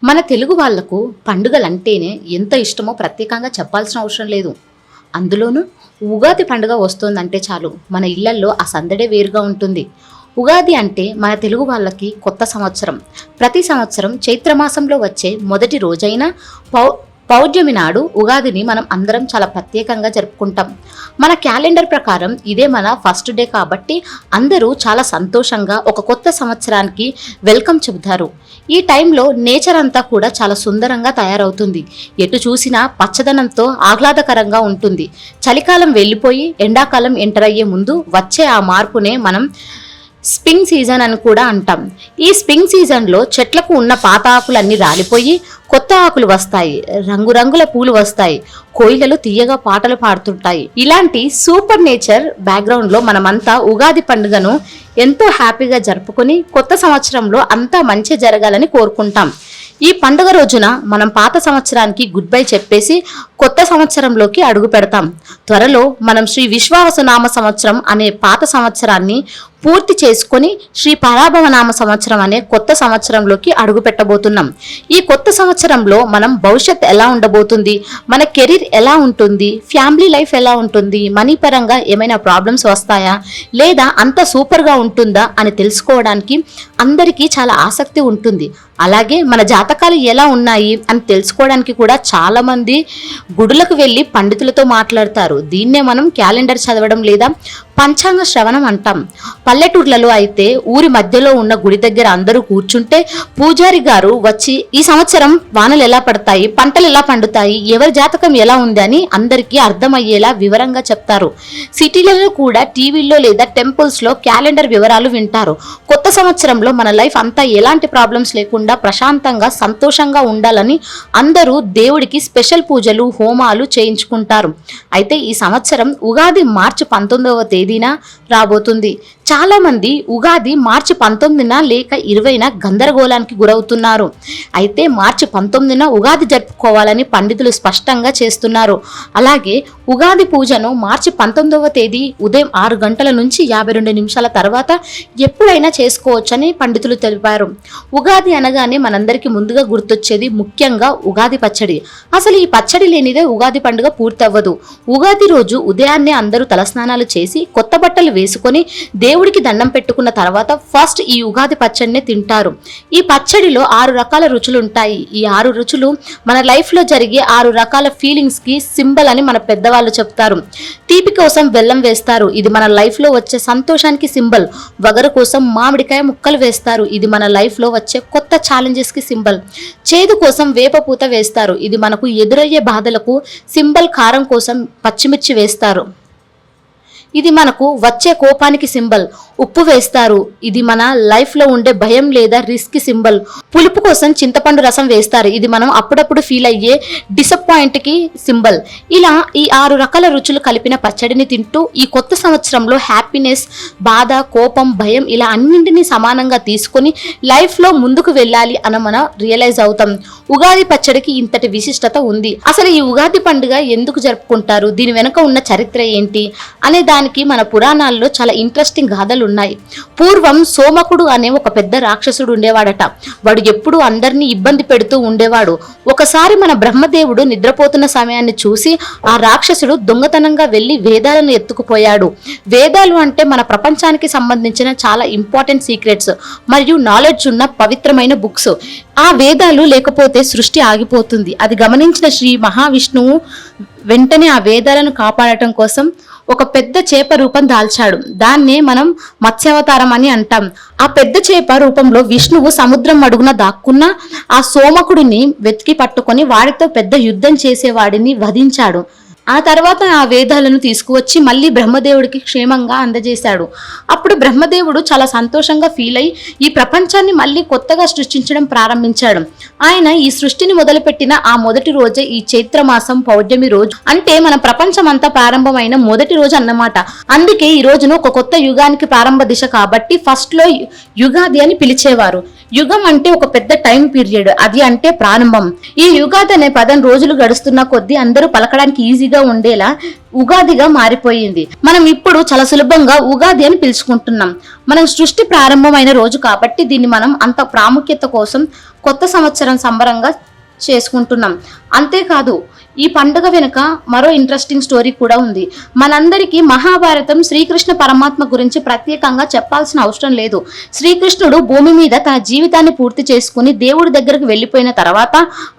మన తెలుగు వాళ్లకు పండుగలంటేనే ఎంత ఇష్టమో ప్రత్యేకంగా చెప్పాల్సిన అవసరం లేదు. అందులోనూ ఉగాది పండుగ వస్తోందంటే చాలు మన ఇళ్లల్లో ఆ సందడే వేరుగా ఉంటుంది. ఉగాది అంటే మన తెలుగు వాళ్ళకి కొత్త సంవత్సరం. ప్రతి సంవత్సరం చైత్రమాసంలో వచ్చే మొదటి రోజైన పౌర్ణమి నాడు ఉగాదిని మనం అందరం చాలా ప్రత్యేకంగా జరుపుకుంటాం. మన క్యాలెండర్ ప్రకారం ఇదే మన ఫస్ట్ డే కాబట్టి అందరూ చాలా సంతోషంగా ఒక కొత్త సంవత్సరానికి వెల్కమ్ చెబుతారు. ఈ టైంలో నేచర్ అంతా కూడా చాలా సుందరంగా తయారవుతుంది. ఎటు చూసినా పచ్చదనంతో ఆహ్లాదకరంగా ఉంటుంది. చలికాలం వెళ్ళిపోయి ఎండాకాలం ఎంటర్ అయ్యే ముందు వచ్చే ఆ మార్పునే మనం స్ప్రింగ్ సీజన్ అని కూడా అంటాం. ఈ స్ప్రింగ్ సీజన్లో చెట్లకు ఉన్న పాత ఆకులన్నీ రాలిపోయి కొత్త ఆకులు వస్తాయి, రంగురంగుల పూలు వస్తాయి, కోయిలలు తీయగా పాటలు పాడుతుంటాయి. ఇలాంటి సూపర్ నేచర్ బ్యాక్గ్రౌండ్లో మనమంతా ఉగాది పండుగను ఎంతో హ్యాపీగా జరుపుకొని కొత్త సంవత్సరంలో అంతా మంచి జరగాలని కోరుకుంటాం. ఈ పండుగ రోజున మనం పాత సంవత్సరానికి గుడ్ బై చెప్పేసి కొత్త సంవత్సరంలోకి అడుగు పెడతాం. త్వరలో మనం శ్రీ విశ్వావసునామ సంవత్సరం అనే పాత సంవత్సరాన్ని పూర్తి చేసుకొని శ్రీ పరాభవనామ సంవత్సరం అనే కొత్త సంవత్సరంలోకి అడుగు పెట్టబోతున్నాం. ఈ కొత్త సంవత్సరంలో మనం భవిష్యత్ ఎలా ఉండబోతుంది, మన కెరీర్ ఎలా ఉంటుంది, ఫ్యామిలీ లైఫ్ ఎలా ఉంటుంది, మనీ పరంగా ఏమైనా ప్రాబ్లమ్స్ వస్తాయా లేదా అంత సూపర్గా ఉంటుందా అని తెలుసుకోవడానికి అందరికీ చాలా ఆసక్తి ఉంటుంది. అలాగే మన జాతకాలు ఎలా ఉన్నాయి అని తెలుసుకోవడానికి కూడా చాలా మంది గుడులకు వెళ్ళి పండితులతో మాట్లాడతారు. దీన్నే మనం క్యాలెండర్ చదవడం లేదా పంచాంగ శ్రవణం అంటాం. పల్లెటూర్లలో అయితే ఊరి మధ్యలో ఉన్న గుడి దగ్గర అందరూ కూర్చుంటే పూజారి గారు వచ్చి ఈ సంవత్సరం వానలు ఎలా పడతాయి, పంటలు ఎలా పండుతాయి, ఎవరి జాతకం ఎలా ఉంది అని అందరికీ అర్థమయ్యేలా వివరంగా చెప్తారు. సిటీలలో కూడా టీవీల్లో లేదా టెంపుల్స్ లో క్యాలెండర్ వివరాలు వింటారు. కొత్త సంవత్సరంలో మన లైఫ్ అంతా ఎలాంటి ప్రాబ్లమ్స్ లేకుండా ప్రశాంతంగా సంతోషంగా ఉండాలని అందరూ దేవుడికి స్పెషల్ పూజలు హోమాలు చేయించుకుంటారు. అయితే ఈ సంవత్సరం ఉగాది మార్చి 19వ తేదీన రాబోతుంది. చాలా మంది ఉగాది మార్చి 19న లేక 20న గందరగోళానికి గురవుతున్నారు. అయితే మార్చి 19న ఉగాది జరుపుకోవాలని పండితులు స్పష్టంగా చేస్తున్నారు. అలాగే ఉగాది పూజను మార్చి 19వ తేదీ ఉదయం 6 గంటల నుంచి 52 నిమిషాల తర్వాత ఎప్పుడైనా చేసుకోవచ్చని పండితులు తెలిపారు. ఉగాది అనగానే మనందరికీ ముందుగా గుర్తొచ్చేది ముఖ్యంగా ఉగాది పచ్చడి. అసలు ఈ పచ్చడి లేనిదే ఉగాది పండుగ పూర్తవ్వదు. ఉగాది రోజు ఉదయాన్నే అందరూ తలస్నానాలు చేసి కొత్త బట్టలు వేసుకొని దేవుడికి దండం పెట్టుకున్న తర్వాత ఫస్ట్ ఈ ఉగాది పచ్చడిని తింటారు. ఈ పచ్చడిలో 6 రకాల రుచులు ఉంటాయి. ఈ 6 రుచులు మన లైఫ్ లో జరిగే 6 రకాల ఫీలింగ్స్ కి సింబల్ అని మన పెద్దవాళ్ళు చెప్తారు. తీపి కోసం బెల్లం వేస్తారు, ఇది మన లైఫ్ లో వచ్చే సంతోషానికి సింబల్. వగరు కోసం మామిడికాయ ముక్కలు వేస్తారు, ఇది మన లైఫ్ లో వచ్చే కొత్త ఛాలెంజెస్ కి సింబల్. చేదు కోసం వేప పూత వేస్తారు, ఇది మనకు ఎదురయ్యే బాధలకు సింబల్. కారం కోసం పచ్చిమిర్చి వేస్తారు, ఇది మనకు వచ్చే కోపానికి సింబల్. ఉప్పు వేస్తారు, ఇది మన లైఫ్ లో ఉండే భయం లేదా రిస్క్ సింబల్. పులుపు కోసం చింతపండు రసం వేస్తారు, ఇది మనం అప్పుడప్పుడు ఫీల్ అయ్యే డిసప్పాయింట్ కి సింబల్. ఇలా ఈ 6 రకాల రుచులు కలిపిన పచ్చడిని తింటూ ఈ కొత్త సంవత్సరంలో హ్యాపీనెస్, బాధ, కోపం, భయం ఇలా అన్నింటినీ సమానంగా తీసుకొని లైఫ్ లో ముందుకు వెళ్ళాలి అని మనం రియలైజ్ అవుతాం. ఉగాది పచ్చడికి ఇంతటి విశిష్టత ఉంది. అసలు ఈ ఉగాది పండుగ ఎందుకు జరుపుకుంటారు, దీని వెనుక ఉన్న చరిత్ర ఏంటి అనే దానికి మన పురాణాల్లో చాలా ఇంట్రెస్టింగ్ గాథలు ఉన్నాయి. పూర్వం సోమకుడు అనే ఒక పెద్ద రాక్షసుడు ఉండేవాడట. వాడు ఎప్పుడు అందరినీ ఇబ్బంది పెడుతూ ఉండేవాడు. ఒకసారి మన బ్రహ్మదేవుడు నిద్రపోతున్న సమయాన్ని చూసి ఆ రాక్షసుడు దొంగతనంగా వెళ్లి వేదాలను ఎత్తుకుపోయాడు. వేదాలు అంటే మన ప్రపంచానికి సంబంధించిన చాలా ఇంపార్టెంట్ సీక్రెట్స్ మరియు నాలెడ్జ్ ఉన్న పవిత్రమైన బుక్స్. ఆ వేదాలు లేకపోతే సృష్టి ఆగిపోతుంది. అది గమనించిన శ్రీ మహావిష్ణువు వెంటనే ఆ వేదాలను కాపాడటం కోసం ఒక పెద్ద చేప రూపం దాల్చాడు. దాన్నే మనం మత్స్యావతారం అని అంటాం. ఆ పెద్ద చేప రూపంలో విష్ణువు సముద్రం అడుగున దాక్కున్న ఆ సోమకుడిని వెతికి పట్టుకొని వాడితో పెద్ద యుద్ధం చేసేవాడిని వధించాడు. ఆ తర్వాత ఆ వేదాలను తీసుకువచ్చి మళ్ళీ బ్రహ్మదేవుడికి క్షేమంగా అందజేశాడు. అప్పుడు బ్రహ్మదేవుడు చాలా సంతోషంగా ఫీల్ అయి ఈ ప్రపంచాన్ని మళ్ళీ కొత్తగా సృష్టించడం ప్రారంభించాడు. ఆయన ఈ సృష్టిని మొదలుపెట్టిన ఆ మొదటి రోజే ఈ చైత్రమాసం పౌర్ణమి రోజు. అంటే మన ప్రపంచం అంతా ప్రారంభమైన మొదటి రోజు అన్నమాట. అందుకే ఈ రోజును ఒక కొత్త యుగానికి ప్రారంభ దిశ కాబట్టి ఫస్ట్ లో యుగాది అని పిలిచేవారు. యుగం అంటే ఒక పెద్ద టైం పీరియడ్, అది అంటే ప్రారంభం. ఈ యుగాది అనే పదం రోజులు గడుస్తున్న కొద్దీ అందరూ పలకడానికి ఈజీగా ఉండేలా ఉగాదిగా మారిపోయింది. మనం ఇప్పుడు చాలా సులభంగా ఉగాది అని పిలుచుకుంటున్నాం. మనం సృష్టి ప్రారంభమైన రోజు కాబట్టి దీన్ని మనం అంత ప్రాముఖ్యత కోసం కొత్త సంవత్సరం సంబరంగా చేసుకుంటున్నాం. అంతేకాదు ఈ పండుగ వెనుక మరో ఇంట్రెస్టింగ్ స్టోరీ కూడా ఉంది. మనందరికీ మహాభారతం శ్రీకృష్ణ పరమాత్మ గురించి ప్రత్యేకంగా చెప్పాల్సిన అవసరం లేదు. శ్రీకృష్ణుడు భూమి మీద తన జీవితాన్ని పూర్తి చేసుకుని దేవుడి దగ్గరకు వెళ్ళిపోయిన తర్వాత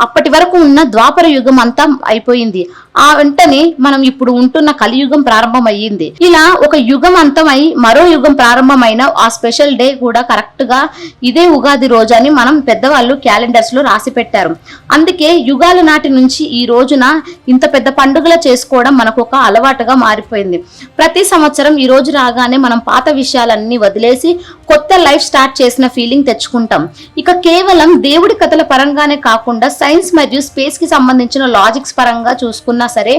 అప్పటి వరకు ఉన్న ద్వాపర యుగం అంతా అయిపోయింది. ఆ వెంటనే మనం ఇప్పుడు ఉంటున్న కలియుగం ప్రారంభమయ్యింది. ఇలా ఒక యుగం అంతమై మరో యుగం ప్రారంభమైన ఆ స్పెషల్ డే కూడా కరెక్ట్ గా ఇదే ఉగాది రోజు అని మనం పెద్దవాళ్ళు క్యాలెండర్స్ లో రాసి పెట్టారు. అందుకే యుగాల నాటి నుంచి ఈ రోజున ఇంత పెద్ద పండుగలు చేసుకోవడం మనకు ఒక అలవాటుగా మారిపోయింది. ప్రతి సంవత్సరం ఈ రోజు రాగానే మనం పాత విషయాలన్నీ వదిలేసి కొత్త లైఫ్ స్టార్ట్ చేసిన ఫీలింగ్ తెచ్చుకుంటాం. ఇక కేవలం దేవుడి కథల పరంగానే కాకుండా సైన్స్ మరియు స్పేస్ కి సంబంధించిన లాజిక్స్ పరంగా చూసుకున్నా సరే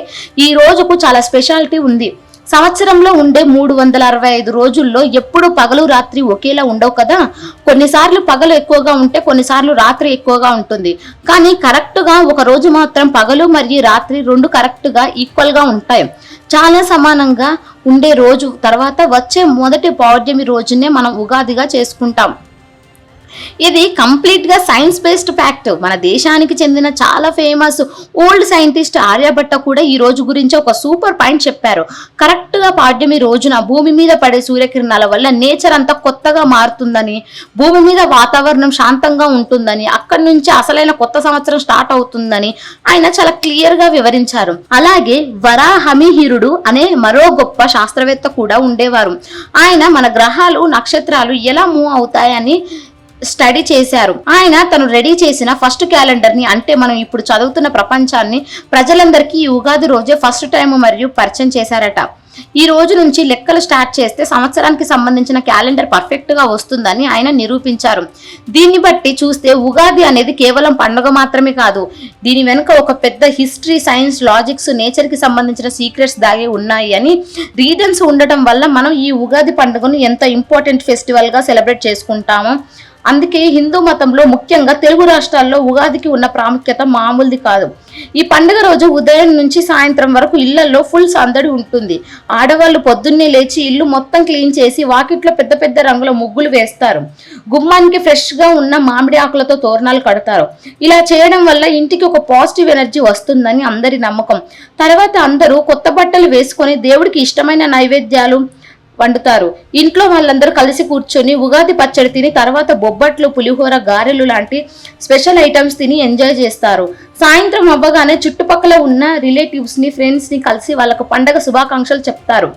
ఈ రోజుకు చాలా స్పెషాలిటీ ఉంది. సంవత్సరంలో ఉండే 365 రోజుల్లో ఎప్పుడు పగలు రాత్రి ఒకేలా ఉండవు కదా. కొన్నిసార్లు పగలు ఎక్కువగా ఉంటే కొన్నిసార్లు రాత్రి ఎక్కువగా ఉంటుంది. కానీ కరెక్ట్ గా ఒక రోజు మాత్రం పగలు మరియు రాత్రి రెండు కరెక్ట్ గా ఈక్వల్ గా ఉంటాయి. చాలా సమానంగా ఉండే రోజు తర్వాత వచ్చే మొదటి పౌర్ణమి రోజునే మనం ఉగాదిగా చేసుకుంటాం. ఇది కంప్లీట్ గా సైన్స్ బేస్డ్ ఫ్యాక్ట్. మన దేశానికి చెందిన చాలా ఫేమస్ ఓల్డ్ సైంటిస్ట్ ఆర్యభట్ట కూడా ఈ రోజు గురించి ఒక సూపర్ పాయింట్ చెప్పారు. కరెక్ట్ గా పౌర్ణమి రోజున భూమి మీద పడే సూర్యకిరణాల వల్ల నేచర్ అంతా కొత్తగా మారుతుందని, భూమి మీద వాతావరణం శాంతంగా ఉంటుందని, అక్కడి నుంచి అసలైన కొత్త సంవత్సరం స్టార్ట్ అవుతుందని ఆయన చాలా క్లియర్ గా వివరించారు. అలాగే వరాహమిహిరుడు అనే మరో గొప్ప శాస్త్రవేత్త కూడా ఉండేవారు. ఆయన మన గ్రహాలు నక్షత్రాలు ఎలా మూవ్ అవుతాయని స్టడీ చేశారు. ఆయన తను రెడీ చేసిన ఫస్ట్ క్యాలెండర్ ని, అంటే మనం ఇప్పుడు చదువుతున్న ప్రపంచాన్ని ప్రజలందరికీ ఈ ఉగాది రోజే ఫస్ట్ టైం మరియు పరిచయం చేశారట. ఈ రోజు నుంచి లెక్కలు స్టార్ట్ చేస్తే సంవత్సరానికి సంబంధించిన క్యాలెండర్ పర్ఫెక్ట్ గా వస్తుందని ఆయన నిరూపించారు. దీన్ని బట్టి చూస్తే ఉగాది అనేది కేవలం పండుగ మాత్రమే కాదు, దీని వెనుక ఒక పెద్ద హిస్టరీ, సైన్స్, లాజిక్స్, నేచర్ కి సంబంధించిన సీక్రెట్స్ దాగి ఉన్నాయి అని రీజన్స్ ఉండటం వల్ల మనం ఈ ఉగాది పండుగను ఎంత ఇంపార్టెంట్ ఫెస్టివల్ గా సెలబ్రేట్ చేసుకుంటామో. అందుకే హిందూ మతంలో ముఖ్యంగా తెలుగు రాష్ట్రాల్లో ఉగాదికి ఉన్న ప్రాముఖ్యత మామూలుది కాదు. ఈ పండుగ రోజు ఉదయం నుంచి సాయంత్రం వరకు ఇళ్లలో ఫుల్ సందడి ఉంటుంది. ఆడవాళ్ళు పొద్దున్నే లేచి ఇల్లు మొత్తం క్లీన్ చేసి వాకిట్లో పెద్ద పెద్ద రంగుల ముగ్గులు వేస్తారు. గుమ్మానికి ఫ్రెష్ గా ఉన్న మామిడి ఆకులతో తోరణాలు కడతారు. ఇలా చేయడం వల్ల ఇంటికి ఒక పాజిటివ్ ఎనర్జీ వస్తుందని అందరి నమ్మకం. తర్వాత అందరూ కొత్త బట్టలు వేసుకొని దేవుడికి ఇష్టమైన నైవేద్యాలు వండుతారు. ఇంట్లో వాళ్ళందరూ కలిసి కూర్చొని ఉగాది పచ్చడి తిని తర్వాత బొబ్బట్లు, పులిహోర, గారెలు లాంటి స్పెషల్ ఐటమ్స్ తిని ఎంజాయ్ చేస్తారు. సాయంత్రం అవ్వగానే చుట్టుపక్కల ఉన్న రిలేటివ్స్ ని, ఫ్రెండ్స్ ని కలిసి వాళ్ళకు పండగ శుభాకాంక్షలు చెప్తారు.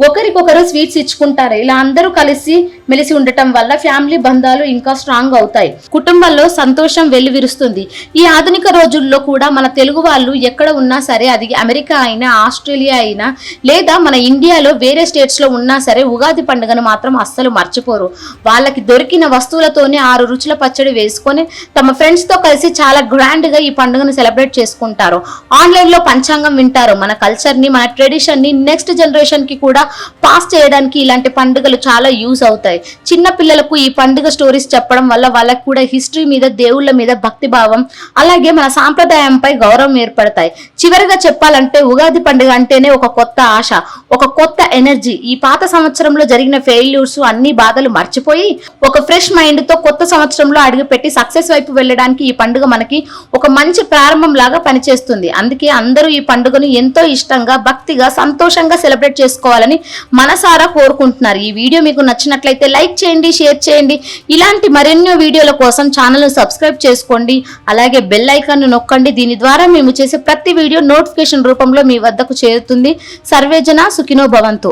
ఒకరికొకరు స్వీట్స్ ఇచ్చుకుంటారు. ఇలా అందరూ కలిసి మెలిసి ఉండటం వల్ల ఫ్యామిలీ బంధాలు ఇంకా స్ట్రాంగ్ అవుతాయి. కుటుంబంలో సంతోషం వెల్లివిరుస్తుంది. ఈ ఆధునిక రోజుల్లో కూడా మన తెలుగు వాళ్ళు ఎక్కడ ఉన్నా సరే, అది అమెరికా అయినా, ఆస్ట్రేలియా అయినా, లేదా మన ఇండియాలో వేరే స్టేట్స్ లో ఉన్నా సరే ఉగాది పండుగను మాత్రం అస్సలు మర్చిపోరు. వాళ్ళకి దొరికిన వస్తువులతోనే 6 రుచుల పచ్చడి వేసుకొని తమ ఫ్రెండ్స్ తో కలిసి చాలా గ్రాండ్ గా ఈ పండుగను సెలబ్రేట్ చేసుకుంటారు. ఆన్లైన్ లో పంచాంగం వింటారు. మన కల్చర్ ని, మన ట్రెడిషన్ ని నెక్స్ట్ జనరేషన్ కి కూడా పాస్ చేయడానికి ఇలాంటి పండుగలు చాలా యూజ్ అవుతాయి. చిన్న పిల్లలకు ఈ పండుగ స్టోరీస్ చెప్పడం వల్ల వాళ్ళకు కూడా హిస్టరీ మీద, దేవుళ్ళ మీద భక్తి భావం, అలాగే మన సాంప్రదాయంపై గౌరవం ఏర్పడతాయి. చివరిగా చెప్పాలంటే ఉగాది పండుగ అంటేనే ఒక కొత్త ఆశ, ఒక కొత్త ఎనర్జీ. ఈ పాత సంవత్సరంలో జరిగిన ఫెయిల్యూర్స్, అన్ని బాధలు మర్చిపోయి ఒక ఫ్రెష్ మైండ్ తో కొత్త సంవత్సరంలో అడుగుపెట్టి సక్సెస్ వైపు వెళ్ళడానికి ఈ పండుగ మనకి ఒక మంచి ప్రారంభం లాగా పనిచేస్తుంది. అందుకే అందరూ ఈ పండుగను ఎంతో ఇష్టంగా, భక్తిగా, సంతోషంగా సెలబ్రేట్ చేసుకోవాలని మనసారా కోరుకుంటున్నారు. ఈ వీడియో మీకు నచ్చినట్లయితే లైక్ చేయండి, షేర్ చేయండి. ఇలాంటి మరెన్నో వీడియోల కోసం ఛానల్ ను సబ్స్క్రైబ్ చేసుకోండి. అలాగే బెల్ ఐకాన్ ను నొక్కండి. దీని ద్వారా మేము చేసే ప్రతి వీడియో నోటిఫికేషన్ రూపంలో మీ వద్దకు చేరుతుంది. సర్వేజన సుఖినో భవంతు.